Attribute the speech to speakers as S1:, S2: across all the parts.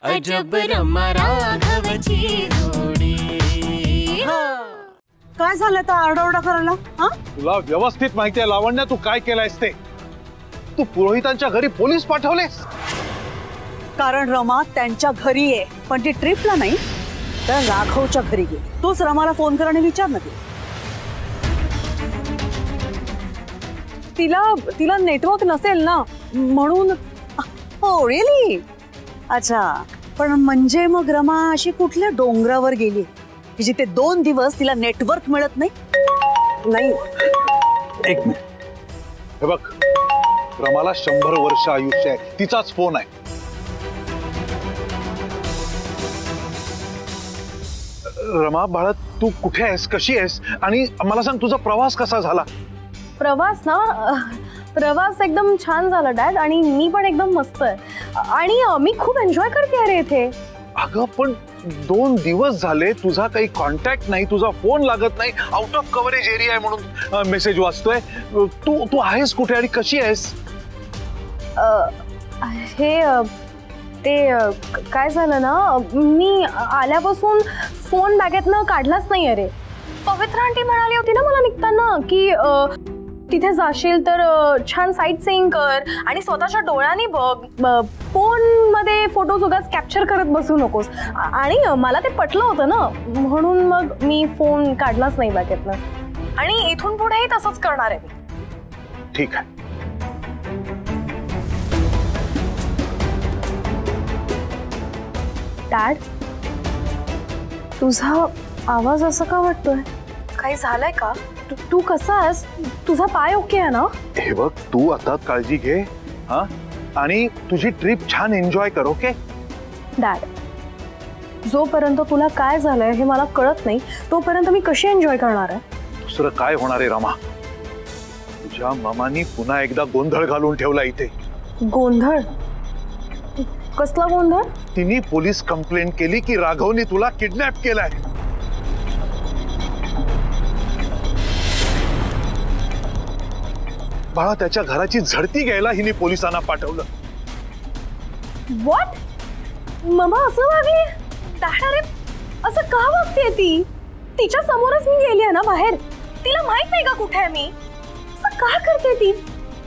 S1: अजब रमा राघवची जोडी।
S2: काय झालं तर आरडाओरडा करायला?
S3: तुला व्यवस्थित माहिती आहे लावण्या तू काय केलंयस ते? तू पुरोहितांच्या घरी पोलीस पाठवलेस?
S2: कारण रमा त्यांच्या घरी आहे, पण ती ट्रिपला नाही तर राघवच्या घरी गेली। तूच रमाला फोन कर आणि विचार ना तिला नेटवर्क नसेल ना म्हणून। हो रिअली? अच्छा, पण म्हणजे मग रमा अशी कुठल्या डोंगरावर गेली जिथे 2 दिवस तिला नेटवर्क मिळत नाही? नाही,
S3: एक मिनिट, हे बघ रमाला 100 वर्ष आयुष्य आहे, तिचाच फोन आहे। रमा बाळा तू कुठे आहेस, कशी आहेस आणि मला सांग तुझा प्रवास कसा झाला?
S4: प्रवास ना, प्रवास एकदम छान झाला डॅड, आणि मी पण एकदम मस्त आहे आणि मी खूप एन्जॉय करते अरे इथे।
S3: अगं पण 2 दिवस झाले तुझा काही कॉन्टॅक्ट नाही, तुझा फोन लागत नाही, आउट ऑफ कव्हरेज एरिया आहे म्हणून मेसेज वाचतोय। तू आहेस कुठे आणि कशी आहेस?
S4: ते काय झालं ना, मी आल्यापासून फोन बॅगेतनं काढलाच नाही अरे। पवित्र आंटी म्हणाली होती ना मला निघताना की तिथे जाशील तर छान साईट सीइंग कर आणि स्वतःच्या डोळ्यांनी बघ, फोन मध्ये फोटोज उगाच कॅप्चर करत बसू नकोस। आणि मला ते पटलं होतं ना, म्हणून मग मी फोन काढलाच नाही बॅगेतनं आणि इथून पुढेही तसंच करणार आहे मी।
S3: ठीक आहे।
S4: डॅड, तुझा आवाज असा का वाटतोय? काही झालंय का? तू कसा आहेस? तुझा पाय ओके आहे ना?
S3: हे बघ तू आता काळजी घे हा, आणि तुझी ट्रिप छान एन्जॉय कर, ओके?
S4: डॅड, जोपर्यंत तुला काय झालंय हे मला कळत नाही तोपर्यंत मी कशी एन्जॉय करणार आहे?
S3: दुसरं काय होणार आहे रमा? तुझ्या मामानी पुन्हा एकदा गोंधळ घालून ठेवला इथे।
S4: गोंधळ? कसला गोंधळ?
S3: तिने पोलीस कंप्लेंट केली की राघवने तुला किडनॅप केलाय। बाळा त्याच्या घराची झडती घ्यायला हिने पोलिसांना पाठवलं।
S4: व्हॉट? मम्मा असं वागली? डॅड अरे असं का वागतेय ती? तिच्या समोरच मी गेली आहे ना बाहेर, तिला माहित नाही का कुठे आहे मी? असं का करते ती?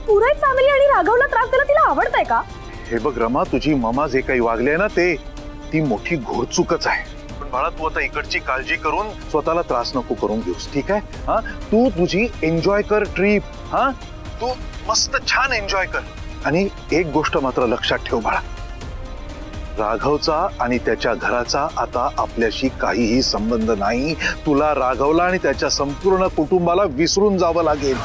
S4: पुराई फॅमिली आणि राघवला त्रास द्यायला तिला आवडतंय का?
S3: हे बघ रमा, तुझी ममा जे काही वागले ना ती मोठी घोरचूकच आहे। पण बाळा तू आता इकडची काळजी करून स्वतःला त्रास नको करून घेऊस, ठीक आहे? हा, तू तुझी एन्जॉय कर ट्रिप, हा तू मस्त छान एन्जॉय कर। आणि एक गोष्ट मात्र लक्षात ठेव बाळा, राघवचा आणि त्याच्या घराचा आता आपल्याशी काहीही संबंध नाही। तुला राघवला आणि त्याच्या संपूर्ण कुटुंबाला विसरून जावं लागेल।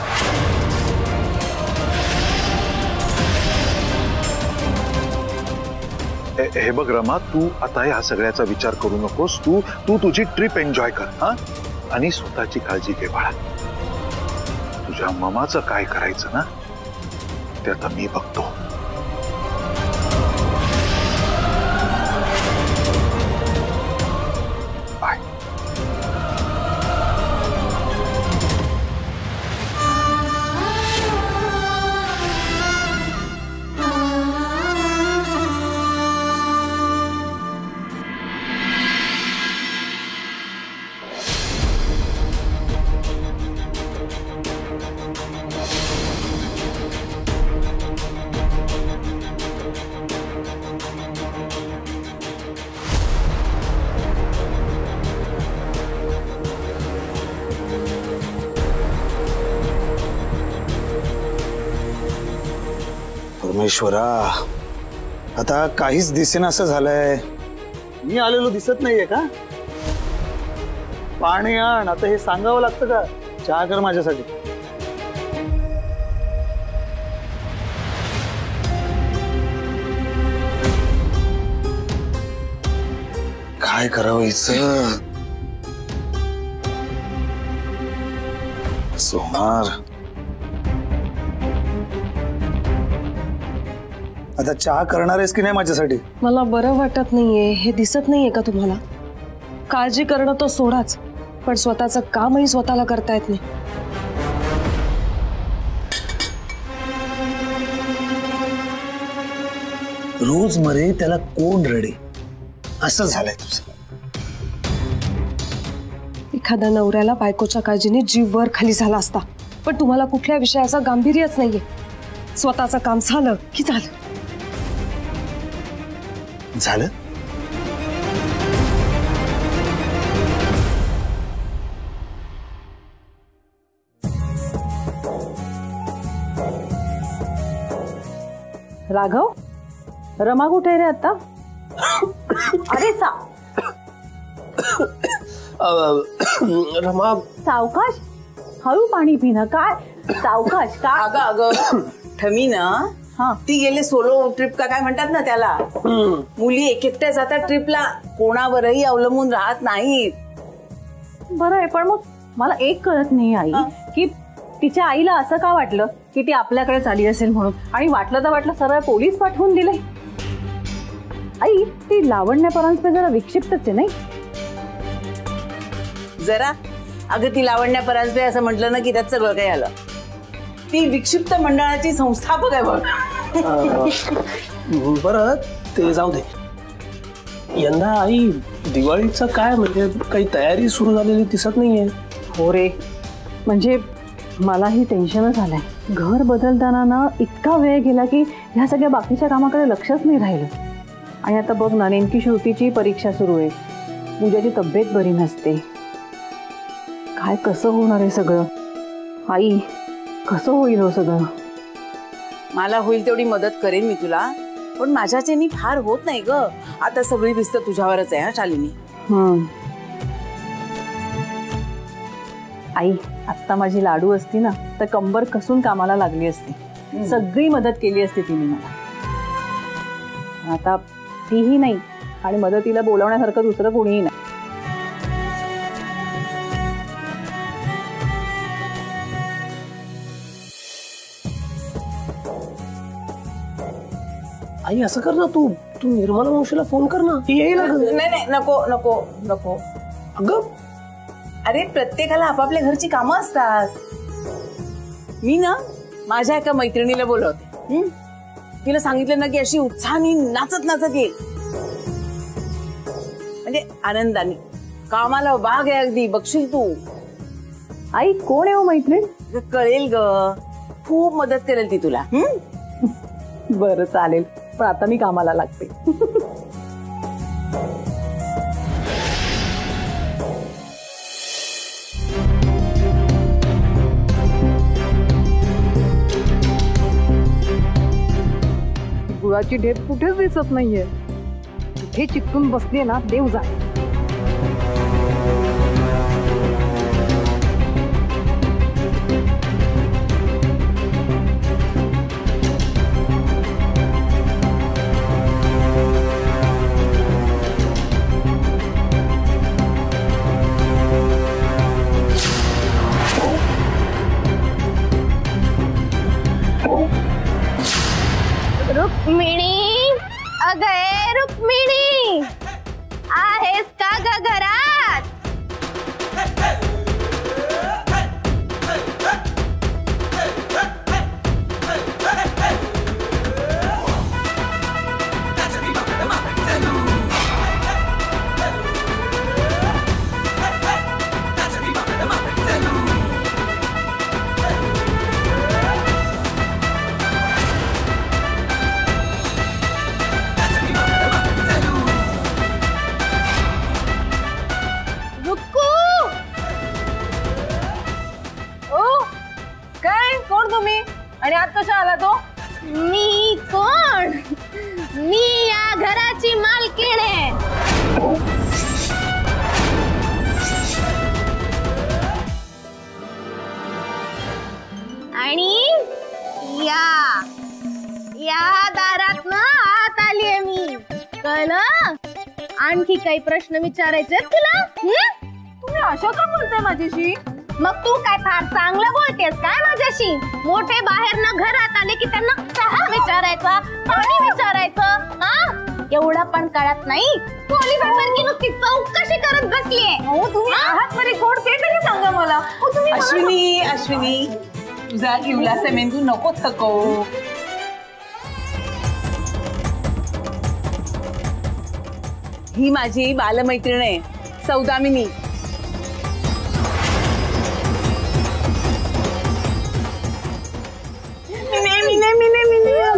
S3: हे बघ रमा, तू आता ह्या सगळ्याचा विचार करू नकोस। तू तुझी ट्रिप एन्जॉय कर हा, आणि स्वतःची काळजी घे बाळा। तुझ्या मामाचं काय करायचं ना ते आता मी बघतो। बाय।
S5: परमेश्वरा, आता काहीच दिसेना असं झालंय। मी आलेलो दिसत नाहीये का? पाणी आण, आता हे सांगावं लागतं का? चहा कर माझ्यासाठी। काय करावं हिचं? असं होणार? आता चहा करणार आहेस की नाही माझ्यासाठी?
S6: मला बरं वाटत नाहीये, हे दिसत नाहीये का तुम्हाला? काळजी करणं तो सोडाच, पण स्वतःचं कामही स्वतःला करता येत नाही।
S5: रोज मरे त्याला कोण रडे, असं झालंय तुझं.
S6: एखाद्या नवऱ्याला बायकोच्या काळजीने जीव वर खाली झाला असता, पण तुम्हाला कुठल्या विषयाचं गांभीर्यच नाहीये. स्वतःचं काम झालं की झालं.
S5: झालं?
S2: राघव, रमा कुठे रे आता? अरे
S7: रमा,
S2: सावकाश, हळू पाणी पिणं. काय सावकाश? काय
S8: अगं अगं ठमी ना,
S2: हा.
S8: ती गेले सोलो ट्रिप का काय म्हणतात ना त्याला. मुली एकट्या जातात ट्रिपला, कोणावरही अवलंबून राहत नाहीत.
S2: बरं आहे, पण मग मला एक कळत नाही आई, की तिच्या आईला असं का वाटलं की ती आपल्याकडेच आली असेल म्हणून, आणि वाटलं तर वाटलं सरळ पोलीस पाठवून दिले. आई, ती लावण्य परांजपे जरा विक्षिप्तच आहे नाही?
S8: जरा अगं ती लावण्या परांजपे असं म्हटलं ना की त्यात सगळं काही आलं. ती विक्षिप्त मंडळाची संस्थापक आहे बघ.
S7: बरं ते जाऊ दे. यंदा आई दिवाळीचं काय, म्हणजे काही तयारी सुरू झालेली दिसत नाहीये.
S2: हो रे, म्हणजे मलाही टेन्शनच आलंय. घर बदलताना ना इतका वेळ गेला की ह्या सगळ्या बाकीच्या कामाकडे लक्षच नाही राहिलं. आणि आता बघ ना, नेमकी श्रुतीची परीक्षा सुरू आहे, पूजाची तब्येत बरी नसते. काय कसं होणार आहे सगळं? आई, कसं होईल हो सगळं?
S8: मला होईल तेवढी मदत करेन मी तुला, पण माझ्याच्यानी फार होत नाही ग. आता सगळी भिस्त तुझ्यावरच आहे. हा शालिनी.
S2: आई, आत्ता माझी लाडू असती ना तर कंबर कसून कामाला लागली असती. सगळी मदत केली असती तिने मला. आता तीही नाही, आणि मदतीला बोलवण्यासारखं दुसरं कोणीही नाही.
S7: आई असं कर ना, तू निर्मला मावशीला फोन कर ना, ती येईल.
S8: नाही नाही, नको नको नको.
S7: अगं
S8: अरे प्रत्येकाला आपापल्या घरची कामं असतात. मी ना माझ्या एका मैत्रिणीला बोलवते. तिला सांगितलं ना की अशी उत्साहाने नाचत नाचत येईल, म्हणजे आनंदाने. कामाला वाघ आहे अगदी, बघशील तू.
S2: आई, कोण आहे हो मैत्रीण?
S8: कळेल ग, खूप मदत करेल ती तुला.
S2: बरं चालेल, पण आता मी कामाला लागते. गुळाची ढेप कुठेच दिसत नाहीये. कुठे चिकटून बसली ना देव जाणे.
S4: रुक्मिणी, अगं रुक्मिणी, आहेस का ग घरात?
S2: आणि आत कशा आला तो?
S4: मी कोण? मी या घराची मालकीण आहे. आणि या दारातनं आत आलीये मी. कळलं? आणखी काही प्रश्न विचारायचे तुला?
S2: तुम्ही अशा का बोलताय माझ्याशी?
S4: मग तू काय फार चांगलं बोलतेस काय माझ्याशी? मोठे बाहेर ना घरात आले की त्यांना चहा विचारायचा, पाणी विचारायचं, हा? एवढा पण कळत नाही? पोलिसांसारखी नुसती चौकशी करत बसलीये.
S2: तुम्ही आहात बरे कोण ते तरी सांगा मला.
S8: अश्विनी, अश्विनी, तुझा इवलासा मेंदू नको थकवू. ही माझी बालमैत्रीण आहे सौदामिनी.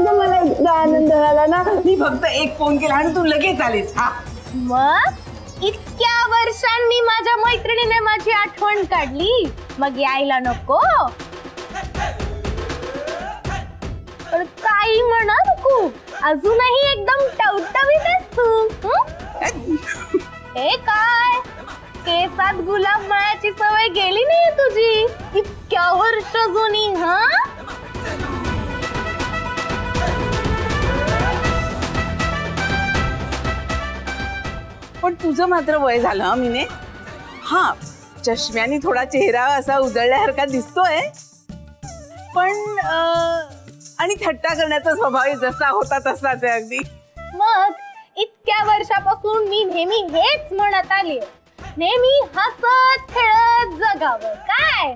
S8: मला इतका आनंद झाला ना, मी फक्त एक फोन केला आणि तू लगेच आलीस. हा
S4: मग इतक्या वर्षांनी माझ्या मैत्रिणीने माझी आठवण काढली, मग यायला नको? पण काही म्हणा नको, अजूनही एकदम टवटवीत आहेस तू. हे काय, केसात गुलाब मळाची सवय गेली नाहीये तुझी इतक्या वर्ष जुनी? हा
S8: पण तुझं मात्र वय झालं मीने. हा चष्म्याने थोडा चेहरा असा उजळल्यासारखा दिसतोय, पण आणि थट्टा करण्याचा स्वभाव जसा होता तसाच आहे अगदी.
S4: मग इतक्या वर्षापासून मी नेहमी हेच म्हणत आली, नेहमी हसत खेळत जगावं. काय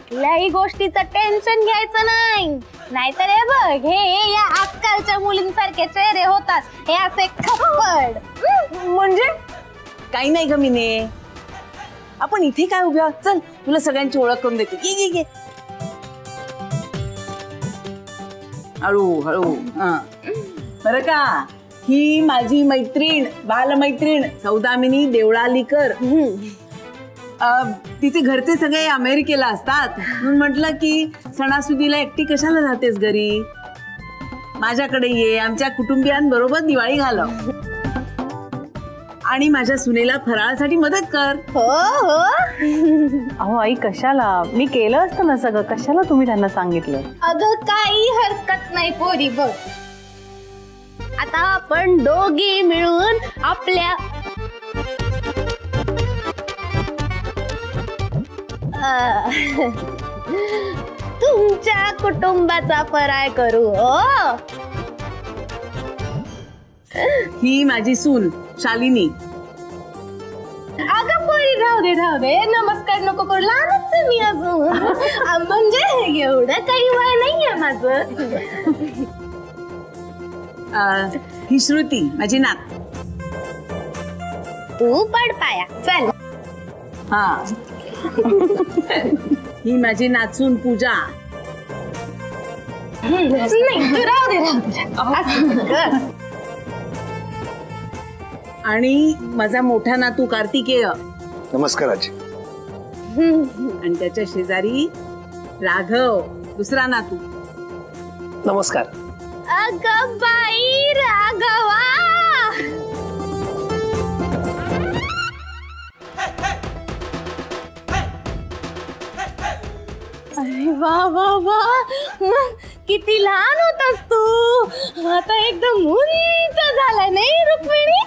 S4: कुठल्याही गोष्टीचं टेन्शन घ्यायचं नाही, नाहीतर हे बघ, हे या आजकालच्या मुलींसारखे चेहरे होतात, हे असे खप्पड.
S8: म्हणजे काही नाही ग मीने, आपण इथे काय उभ्या, चल तुला सगळ्यांची ओळख करून देते. ये ये हळू हळू. बरं का, ही माझी मैत्रीण, बालमैत्रीण सौदामिनी देवळालीकर. तिचे घरचे सगळे अमेरिकेला असतात, म्हणून म्हटलं की सणासुदीला एकटी कशाला राहतेस घरी, माझ्याकडे ये, आमच्या कुटुंबियांबरोबर दिवाळी घालव आणि माझ्या सुनेला फराळासाठी मदत कर.
S4: हो हो.
S2: अहो आई कशाला, मी केलं असतं ना सगळं, कशाला तुम्ही त्यांना सांगितलं?
S4: अगं काही हरकत नाही पोरी. बघ आता आपण दोघी मिळून आपल्या तुमच्या कुटुंबाचा फराळ करू. हो,
S8: ही माझी सून शालिनी.
S4: अगं पोरी राहू दे राहू दे, नमस्कार नको करू, लहानच आहे मी अजून. म्हणजे एवढं काही वय नाहीये माझं.
S8: ही श्रुती माझी नात.
S4: तू पड पाया, चल.
S8: हा ही माझी नाचून पूजा.
S4: नाही तू राहू दे.
S8: आणि माझा मोठा नातू कार्तिकेय.
S5: नमस्कार आजी.
S8: आणि त्याच्या शेजारी राघव, दुसरा नातू.
S7: नमस्कार.
S4: अगं बाई राघवा, अरे वा वा वा, किती लहान होतास तू, आता एकदम उंच झालाय नाही रुक्मिणी?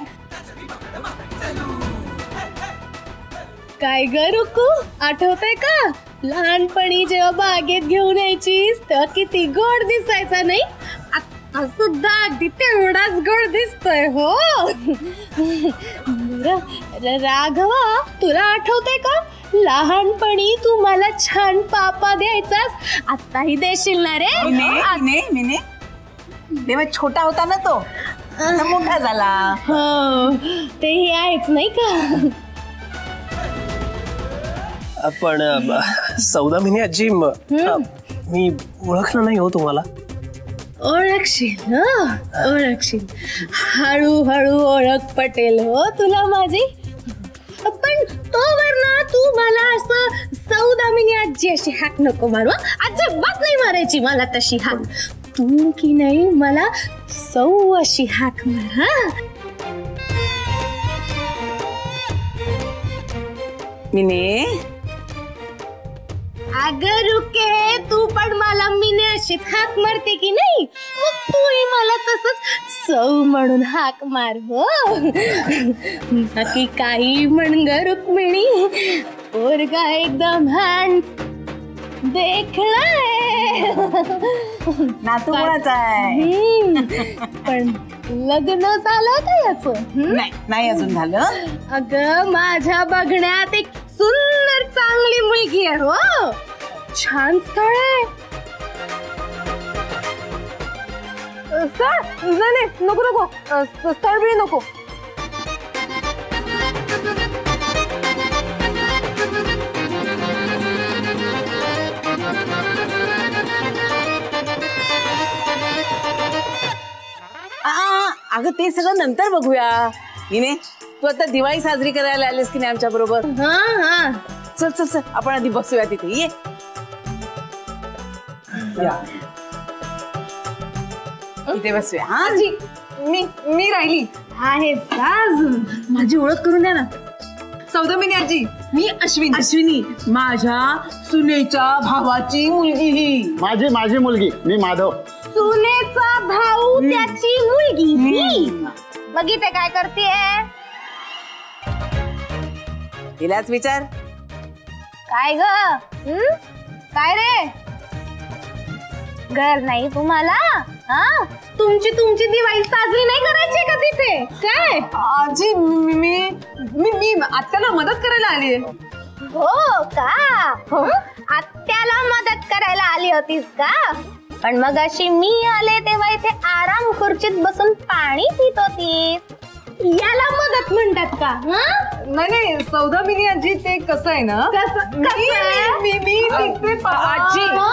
S4: काय ग रुकू, आठवतंय का लहानपणी जेव्हा बागेत घेऊन यायचीस तेव्हा किती गोड दिसायचा नाही? आता सुद्धा अगदी तेवढाच गोड दिसतोय. हो राघवा, तुला आठवतंय का लहानपणी तू मला छान पापा द्यायचास, आताही देशील ना रे?
S8: मिने तेव्हा छोटा होता ना तो, आता मोठा झाला.
S4: हो तेही आहेच नाही का?
S7: पण सौदामिनी आजी, मी ओळखलं नाही हो तुम्हाला.
S4: ओळखशील, ओळखशील, हळूहळू ओळख पटेल हो तुला माझी. पण तोवर ना तू मला असं सौदामिनी आजी अशी हाक नको मारू. अजिबात नाही मारायची मला तशी हाक. तू की नाही मला सौ अशी हाक मार.
S8: मिने,
S4: अगं रुके, तू पण मला मिने अशीच हाक मारते की नाही? मग तूही मला तसंच सौ म्हणून हाक मार. हो बाकी काही म्हण ग रुक्मिणी, पोरगा एकदम हँड देखणा आहे.
S8: नातू कोणाचा आहे?
S4: पण लग्न झालं का याचं?
S8: नाही अजून झालं.
S4: अगं माझ्या बघण्यात एक सुंदर चांगली मुलगी आहे. हो छान स्थळ आहे.
S6: नाही नको नको, स्थळ बी नको.
S8: ते सगळं नंतर बघूया. हिने तू आता दिवाळी साजरी करायला आलीस की नाही आमच्या बरोबर? चल चल चल आपण आधी बसूया तिथे. ये इथे बसूया. हा
S6: आजी मी राहिली
S4: आहेस का अजून?
S6: माझी ओळख करून द्या ना. सौदामिनी आजी, मी अश्विनी.
S8: अश्विनी माझ्या सुनेच्या भावाची मुलगी ही.
S5: माझी मुलगी, मी माधव.
S4: सुनेचा भाऊ त्याची मुलगी ही. बघितले काय करतेय?
S8: तिलाच विचार.
S4: काय ग? काय रे? घर नाही तुम्हाला? हा, तुमची दिवाळी साजरी नाही करायची का तिथे? काय
S6: आजी मी आत्याला मदत करायला आली.
S4: हो का? आत्याला मदत करायला आली होतीस का? पण मग अशी मी आले तेव्हा इथे आराम खुर्चीत बसून पाणी पित होतीस. याला मदत म्हणतात का?
S6: नाही सौदामिनी आजी, ते कसं आहे ना,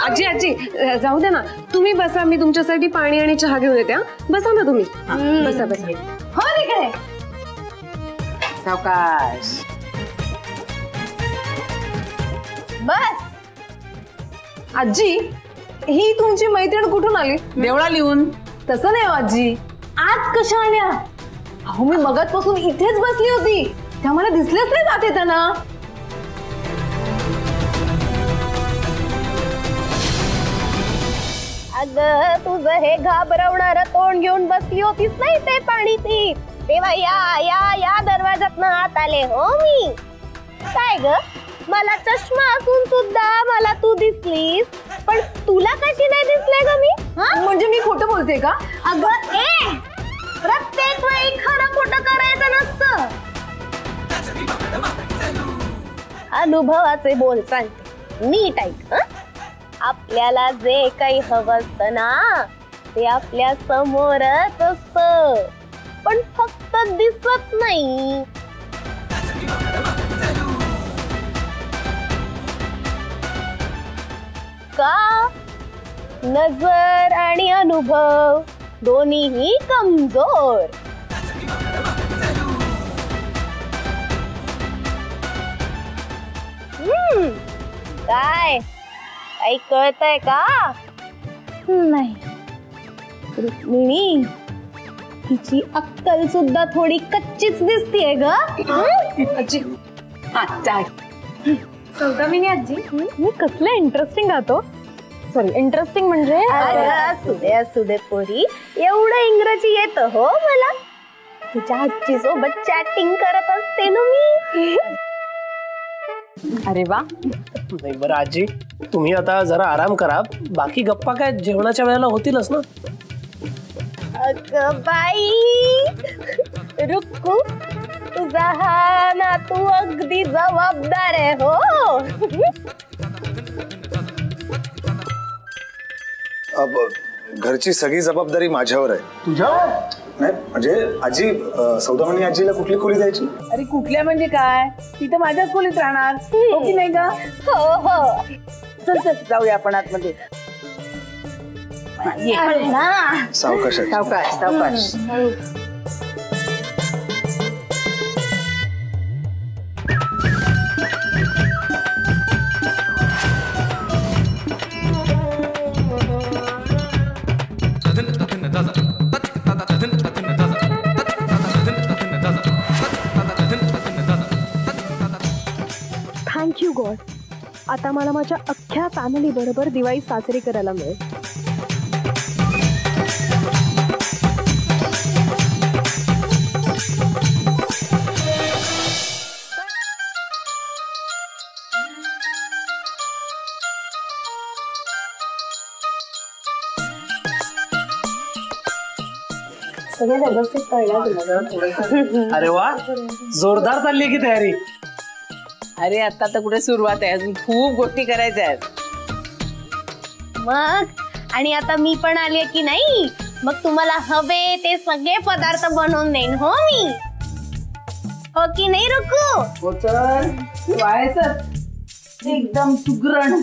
S6: आजी जाऊ दे ना, तुम्ही बसा, मी तुमच्यासाठी पाणी आणि चहा घेऊन येते. बसा ना तुम्ही. बसा.
S4: हो तिकडे
S8: सावकाश
S4: बस.
S6: आजी, ही तुमची मैत्रीण कुठून आली?
S8: देवळा लिहून.
S6: तसं नाही आजी, आज कशा आल्या? अहो मी मगाचपासून इथेच बसली होती, त्या मला दिसलेच नाही जाते त्यांना.
S4: अगं तुझं हे घाबरवणार तोंड घेऊन बसली होतीस नाही ते पाणी पीत, तेव्हा या दरवाजातनं आत आले हो मी. काय ग, मला चष्मा असून सुद्धा मला तू दिसलीस, पण तुला कशी नाही दिसले ग मी?
S6: म्हणजे मी खोटं बोलते का?
S4: अगं प्रत्येक वेळी खरं खोटं करायचं नसतं. अनुभवाचे बोल सांगते, नीट ऐक. आपल्याला जे काही हवं असतं ना, ते आपल्या समोरच असतं, पण फक्त दिसत नाही. का? नजर आणि अनुभव दोन्हीही कमजोर. काय काही कळतंय का? नाही. रुक्मिणी, तिची अक्कल सुद्धा थोडी कच्चीच दिसतीये ग.
S6: आजी
S4: सौदामिनी आजी, मी कसलं इंटरेस्टिंग गातो. सॉरी, इंटरेस्टिंग म्हणजे असू दे पोरी, एवढं इंग्रजी येतं हो मला. तुझ्या आजी सोबत चॅटिंग करत असते ना मी.
S6: अरे वा.
S7: नाही बरं आजी, तुम्ही आता जरा आराम करा, बाकी गप्पा काय जेवणाच्या वेळेला होतीलच ना.
S4: अगं बाई रुक्कू, तुझा हा ना तू अगदी जबाबदार आहे हो.
S5: घरची सगळी जबाबदारी माझ्यावर आहे.
S7: तुझ्यावर?
S5: नाही म्हणजे आजी, सौदामिनी आजीला कुठली खोली द्यायची?
S8: अरे कुठल्या म्हणजे काय, ती तर माझ्याच खोलीत राहणार हो की नाही का?
S4: हो.
S8: चल चल जाऊया आपण आतमध्ये.
S5: सावकाश
S8: सावकाश.
S4: थँक्यू गॉड, आता मला माझ्या अख्ख्या फॅमिली बरोबर दिवाळी साजरी करायला मिळेल. सगळं व्यवस्थित कळलं.
S7: अरे वा, जोरदार चालली की तयारी.
S8: अरे आता तर कुठे सुरुवात आहे, अजून खूप गोष्टी करायच्या आहेत.
S4: मग आणि आता मी पण आले की नाही, मग तुम्हाला हवे ते सगळे पदार्थ बनवून देईन हो मी. हो की नाही रुकू?
S8: हो तर व्हायचंच एकदम सुगरण.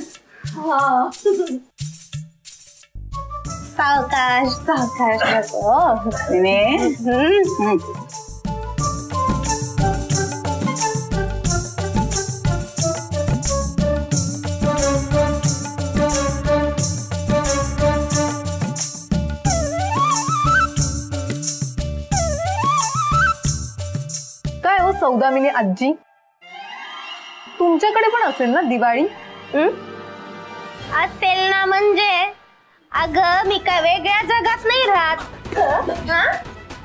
S4: सावकाश सावकाश नको.
S8: मिने
S4: काय हो सौदामिनी आजी, तुमच्याकडे पण असेल ना दिवाळी?
S9: असेल ना म्हणजे अगं मी काय वेगळ्या जगात नाही राहत.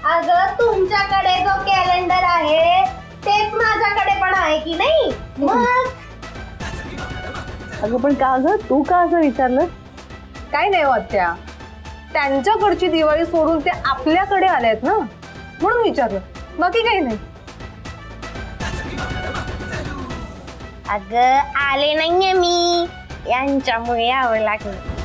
S9: अगं तुमच्याकडे जो कॅलेंडर आहे तेच माझ्याकडे पण आहे की नाही. मग
S4: अगं पण का ग, तू का असं विचारलं? काय नाही आत्या, त्यांच्याकडची दिवाळी सोडून ते आपल्याकडे आलेत ना म्हणून विचारलं, बाकी काही नाही.
S9: अगं आले नाहीये मी, यांच्यामुळे यावं लागलं.